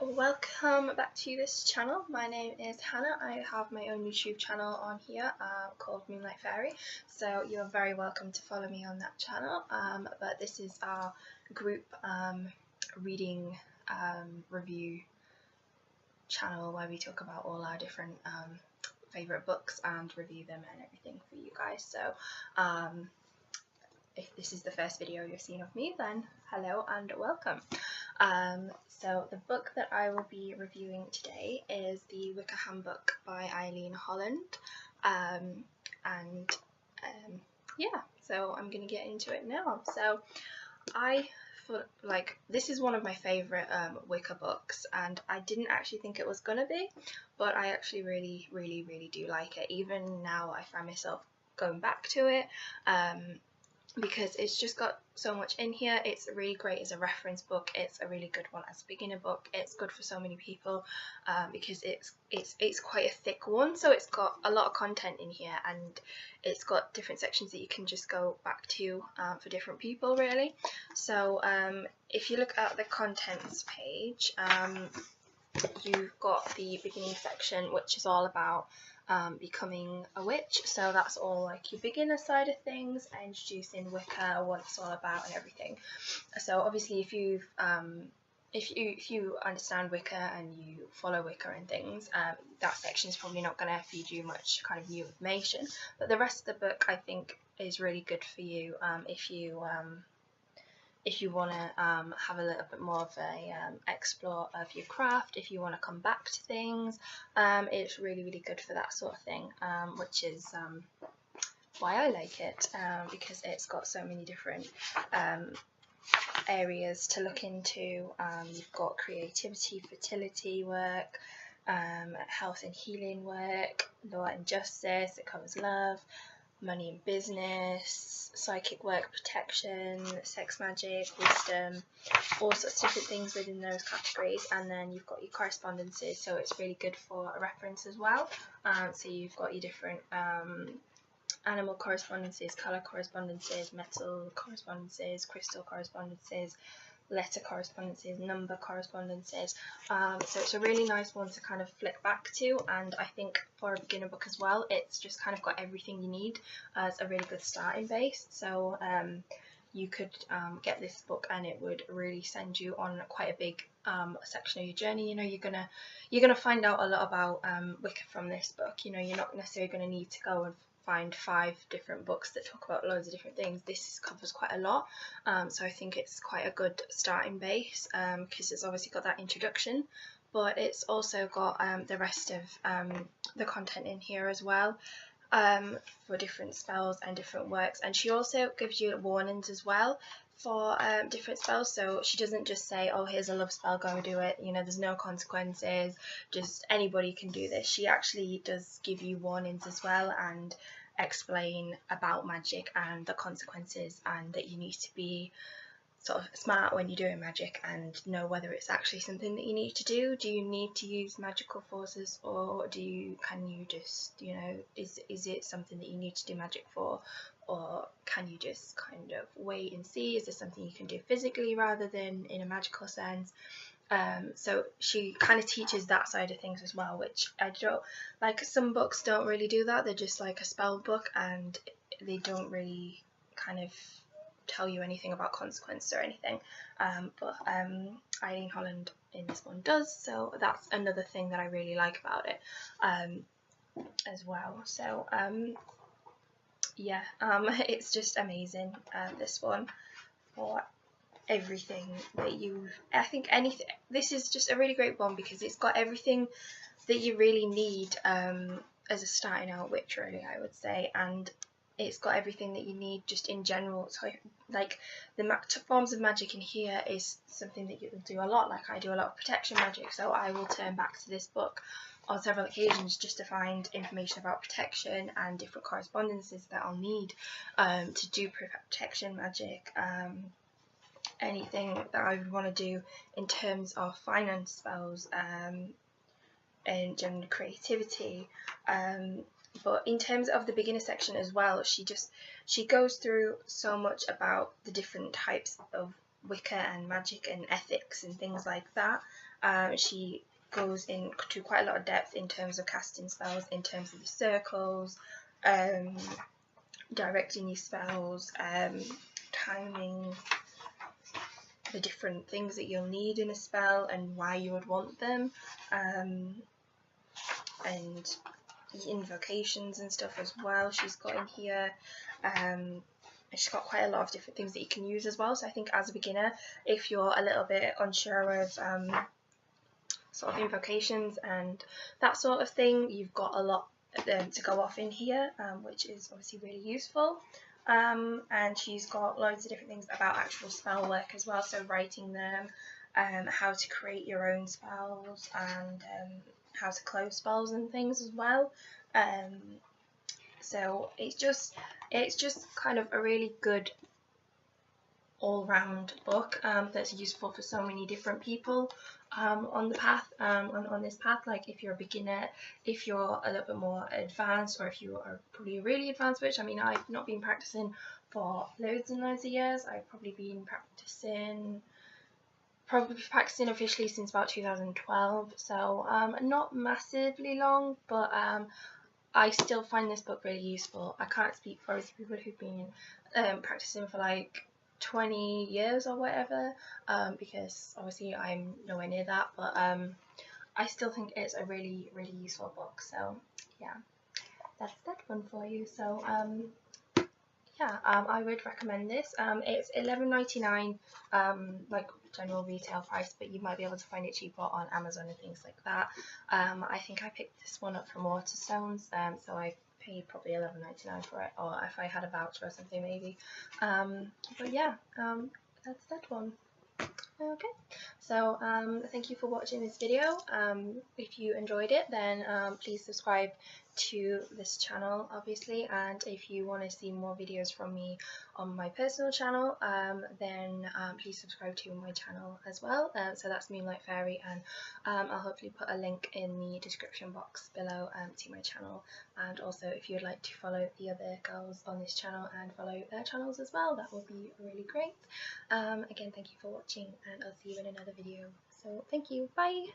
welcome back to this channel. My name is Hannah. I have my own YouTube channel on here called Moonlight Fairy, so you're very welcome to follow me on that channel. But this is our group reading review channel where we talk about all our different favourite books and review them and everything for you guys. So if this is the first video you've seen of me, then hello and welcome. So the book that I will be reviewing today is the Wicca Handbook by Eileen Holland, yeah, so I'm gonna get into it now. So this is one of my favourite Wicca books, and I didn't actually think it was gonna be, but I actually really do like it. Even now I find myself going back to it because it's just got so much in here. It's really great as a reference book. It's a really good one as a beginner book. It's good for so many people because it's quite a thick one, so it's got a lot of content in here, and it's got different sections that you can just go back to for different people, really. So if you look at the contents page, you've got the beginning section, which is all about becoming a witch. So that's all like your beginner side of things, introducing Wicca, what it's all about and everything. So obviously if you understand Wicca and you follow Wicca and things, that section is probably not going to feed you much kind of new information, but the rest of the book I think is really good for you if you want to have a little bit more of a explore of your craft, if you want to come back to things. It's really good for that sort of thing, which is why I like it, because it's got so many different areas to look into. You've got creativity, fertility work, health and healing work, law and justice, it covers love, money and business, psychic work, protection, sex magic, wisdom, all sorts of different things within those categories. And then you've got your correspondences, so it's really good for a reference as well. So you've got your different animal correspondences, colour correspondences, metal correspondences, crystal correspondences, letter correspondences, number correspondences. So it's a really nice one to kind of flick back to, and I think for a beginner book as well, it's just kind of got everything you need as a really good starting base. So you could get this book and it would really send you on quite a big section of your journey. You know, you're gonna find out a lot about Wicca from this book. You know, you're not necessarily going to need to go and find 5 different books that talk about loads of different things. This covers quite a lot, so I think it's quite a good starting base, because it's obviously got that introduction, but it's also got the rest of the content in here as well, for different spells and different works. And she also gives you warnings as well for different spells, so she doesn't just say, oh, here's a love spell, go do it, you know, there's no consequences, just anybody can do this. She actually does give you warnings as well and explain about magic and the consequences, and that you need to be sort of smart when you're doing magic and know whether it's actually something that you need to do. Do you need to use magical forces, or can you just, you know, is it something that you need to do magic for, or can you just kind of wait and see? Is there something you can do physically rather than in a magical sense? So she kind of teaches that side of things as well, which I don't like. Some books don't really do that. They're just like a spell book, and they don't really kind of tell you anything about consequence or anything, but Eileen Holland in this one does, so that's another thing that I really like about it as well. So yeah, it's just amazing, this one, for everything that this is just a really great one because it's got everything that you really need as a starting out witch, really, I would say, and it's got everything that you need just in general. So like the forms of magic in here is something that you will do a lot. Like I do a lot of protection magic, so I will turn back to this book on several occasions just to find information about protection and different correspondences that I'll need to do protection magic. Anything that I would want to do in terms of finance spells, and general creativity, but in terms of the beginner section as well, she goes through so much about the different types of Wicca and magic and ethics and things like that. She goes into quite a lot of depth in terms of casting spells, in terms of the circles, directing your spells, timing, the different things that you'll need in a spell and why you would want them, and invocations and stuff as well she's got in here. And she's got quite a lot of different things that you can use as well, so I think as a beginner, if you're a little bit unsure of sort of invocations and that sort of thing, you've got a lot to go off in here, which is obviously really useful. And she's got loads of different things about actual spell work as well, so writing them, how to create your own spells, and how to close spells and things as well. So it's just kind of a really good all-round book that's useful for so many different people on the path, on this path. Like if you're a beginner, if you're a little bit more advanced, or if you are probably a really advanced witch. I mean, I've not been practicing for loads and loads of years. I've probably been practicing officially since about 2012, so not massively long, but I still find this book really useful. I can't speak for other people who've been practicing for like 20 years or whatever, because obviously I'm nowhere near that, but I still think it's a really, really useful book. So yeah, that's that one for you. So yeah, I would recommend this. It's $11.99, like general retail price, but you might be able to find it cheaper on Amazon and things like that. I think I picked this one up from Waterstones, so I paid probably $11.99 for it, or if I had a voucher or something maybe. But yeah, that's that one. Okay, so thank you for watching this video. If you enjoyed it, then please subscribe to this channel obviously, and if you want to see more videos from me on my personal channel, then please subscribe to my channel as well. So that's Moonlight Fairy, and I'll hopefully put a link in the description box below to my channel. And also, if you'd like to follow the other girls on this channel and follow their channels as well, that would be really great. Again, thank you for watching, and I'll see you in another video. So thank you, bye!